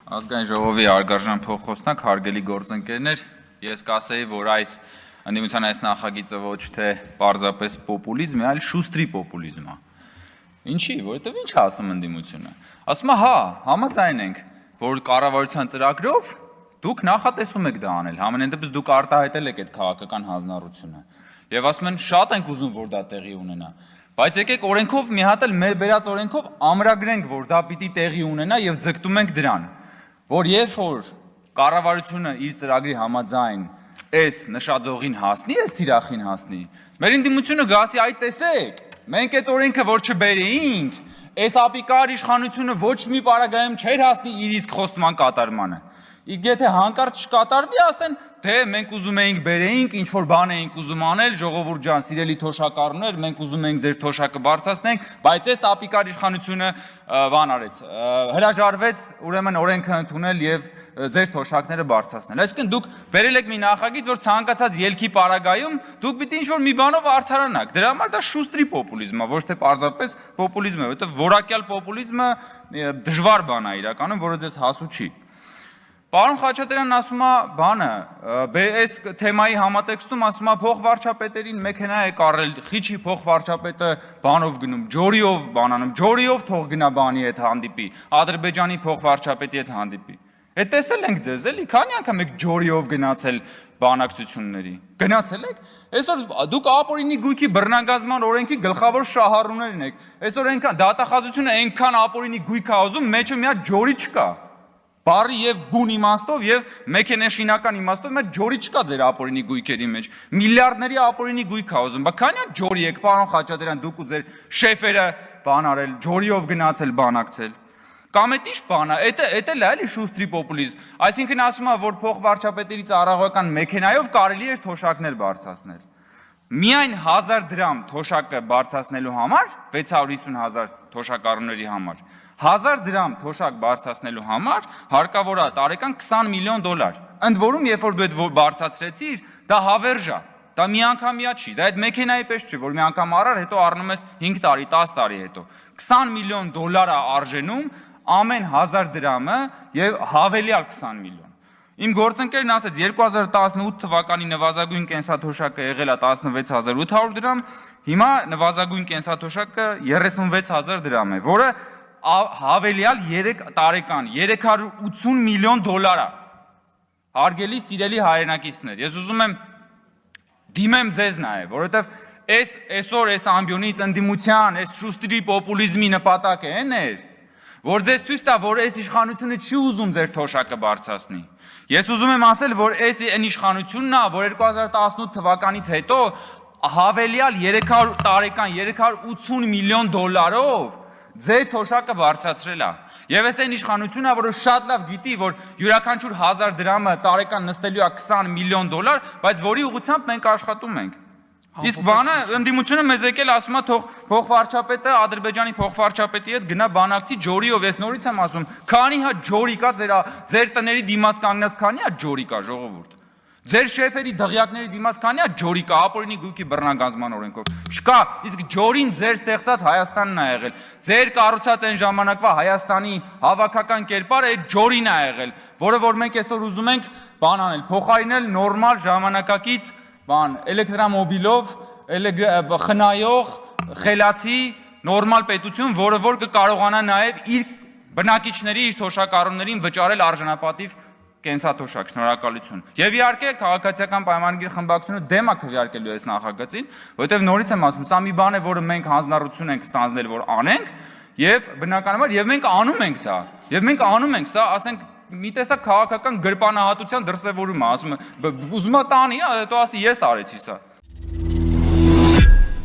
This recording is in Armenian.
Ազգային ժողովի արգարժան փոխխոսնակ, հարգելի գործընկերներ, ես կասեի, որ այս ընդդիմության այս նախագիծը ոչ թե պարզապես պոպուլիզմ է, այլ շուստրի պոպուլիզմ է։ Ինչի, որովհետև ինչ է ասում ընդդիմությունը։ Ասում է, հա, համաձայն ենք, որ կառավարության ծրագրով դուք նախատեսում եք դա անել, համենայն դեպս դուք արտահայտել եք այդ քաղաքական հանձնառությունը։ Եվ ասում են, շատ ենք ուզում, որ դա տեղի ունենա։ Բայց եկեք օրենքով մի հատ էլ մեր բերած օրենքով ամրագրենք, որ դա պիտի տեղի ունենա եւ ձգտում ենք դրան, որ երբ որ կառավարությունը իր ծրագրի համաձայն այս նշաձողին հասնի, այս թիրախին հասնի, մեր ընդդիմությունը գասի այդ տեսեք, մենք այդ օրենքը որ չբերեինք, այս ապիկար իշխանությունը ոչ մի պարագայում չէր հասնի իր իսկ խոստման կատարմանը։ Եթե հանկարծ չկատարվի, ասեն, թե մենք ուզում էինք բերեինք, ինչ որ բան էինք ուզում անել, ժողովուրդ ջան, սիրելի թոշակառուներ, մենք ուզում էինք ձեր թոշակը բարձրացնենք, բայց այս ապիկար իշխանությունը բան արեց, հրաժարվեց, ուրեմն օրենքը ընդունել եւ ձեր թոշակները բարձրացնել։ Այսինքն դուք բերել եք մի նախագիծ, որ ցանկացած ելքի պարագայում դուք պիտի ինչ որ մի բանով արդարանաք։ Դրա համար դա շուստրի պոպուլիզմ է, ոչ թե պարզապես պոպուլիզմ է, որովհետեւ որակյալ պոպուլիզմը դժվար բան է իրականում, որը ձեզ հասու չի։ Պարոն Խաչատրյանն ասում է բանը, այս թեմայի համատեքստում ասում է փոխվարչապետերին մեքենա է կարել, խիչի փոխվարչապետը բանով գնում, ջորիով բանանում, ջորիով թող գնա բանի հետ հանդիպի, Ադրբեջանի փոխվարչապետի հետ հանդիպի։ Այդ տեսել ենք ձեզ, էլի, քանի անգամ եք ջորիով գնացել բանակցությունների։ Գնացել եք։ Այսօր դուք ապօրինի գույքի բռնագազման օրենքի գլխավոր շահառուներն եք։ Այսօր այնքան դատախազությունը այնքան ապօրինի գույք է ուզում, մեջը մի հատ ջորի չկա։ Բարի եւ բուն իմաստով եւ մեքենաշինական իմաստով մեծ ջորի չկա ձեր ապօրինի գույքերի մեջ։ Միլիարդների ապօրինի գույք է ուզում։ Բա քանի հատ ջորի եք, պարոն Խաչատրյան, դուք ու ձեր շեֆերը բան արել, ջորիով գնացել բանակցել։ Կամ այդ ինչ բան է, դա էլ էլի շուստրի պոպուլիզմ։ Այսինքն ասում է, որ փոխվարչապետերի ծառայողական մեքենայով կարելի է թոշակներ բարձրացնել։ Միայն 1000 դրամ թոշակը բարձրացնելու համար, 650,000 թոշակառուների համար, 1000 դրամ թոշակ բարձրացնելու համար հարկավոր է տարեկան $20 միլիոն։ Ընդ որում, երբ որ դու այդ բարձրացրեցիր, դա հավերժ է, դա միանգամյա չի, դա այդ մեքենայի պես չի, որ մի անգամ առար, հետո առնում ես 5 տարի, 10 տարի հետո։ $20 միլիոն է արժենում ամեն 1000 դրամը եւ հավելյալ 20 միլիոն։ Իմ գործընկերն ասեց 2018 թվականի նվազագույն կենսաթոշակը եղել է 16800 դրամ, հիմա նվազագույն կենսաթոշակը 36000 դրամ է, որը հավելյալ 3 տարեկան 380 միլիոն դոլար է։ Հարգելի սիրելի հայրենակիցներ, ես ուզում եմ դիմեմ ձեզ նաև, որովհետև այսօր այս ամբիոնից ընդդիմության, այս շուստրի պոպուլիզմի նպատակը այն էր, որ ձեզ ցույց տա, որ այս իշխանությունը չի ուզում ձեր թոշակը բարձրացնի։ Ես ուզում եմ ասել, որ այս այն իշխանությունն է, որ 2018 թվականից հետո հավելյալ 300 տարեկան 380 միլիոն դոլարով ձեր թոշակը բարձրացրել է։ Եվ այս այն իշխանությունն է, որը շատ լավ գիտի, որ յուրաքանչյուր 1000 դրամը տարեկան նստելու է $20 միլիոն, բայց որի ուղղությամբ մենք աշխատում ենք։ Իսկ բանը ընդդիմությունը մեզ եկել ասում է թող փոխվարչապետը Ադրբեջանի փոխվարչապետի հետ գնա բանակցի ջորիով, ես նորից եմ ասում, քանի հատ ջորի կա ձեր տների դիմաց կանգնած, քանի հատ ջորի կա ժողովուրդ։ Ձեր շեֆերի դղյակների դիմաց քանի հատ ջորի կա ապօրինի գույքի բռնագազման օրենքով։ Չկա, իսկ ջորին ձեր ստեղծած Հայաստանն է եղել։ Ձեր կառուցած այն ժամանակվա Հայաստանի հավաքական կերպարը այդ ջորին է եղել, որը որ մենք այսօր ուզում ենք բան անել, փոխարինել նորմալ ժամանակակից բան էլեկտրամոբիլով, խնայող, խելացի, նորմալ պետություն, որը որ կկարողանա նաև իր բնակիչների, իր թոշակառուներին վճարել արժանապատիվ կենսաթոշակ, շնորհակալություն։ Եվ իհարկե քաղաքացիական պայմանագիր խմբակցությունը դեմ է քվեարկելու այս նախագծին, որովհետև նորից եմ ասում, սա մի բան է, որը մենք հանձնառություն ենք ստանձնել, որ անենք, եւ բնականաբար եւ մենք անում ենք դա։ Եվ մենք անում ենք, սա ասենք մի տեսակ քաղաքական գրպանահատության դրսևորում է, ասում է, ուզում է տանի, հետո ասի ես արեցի սա։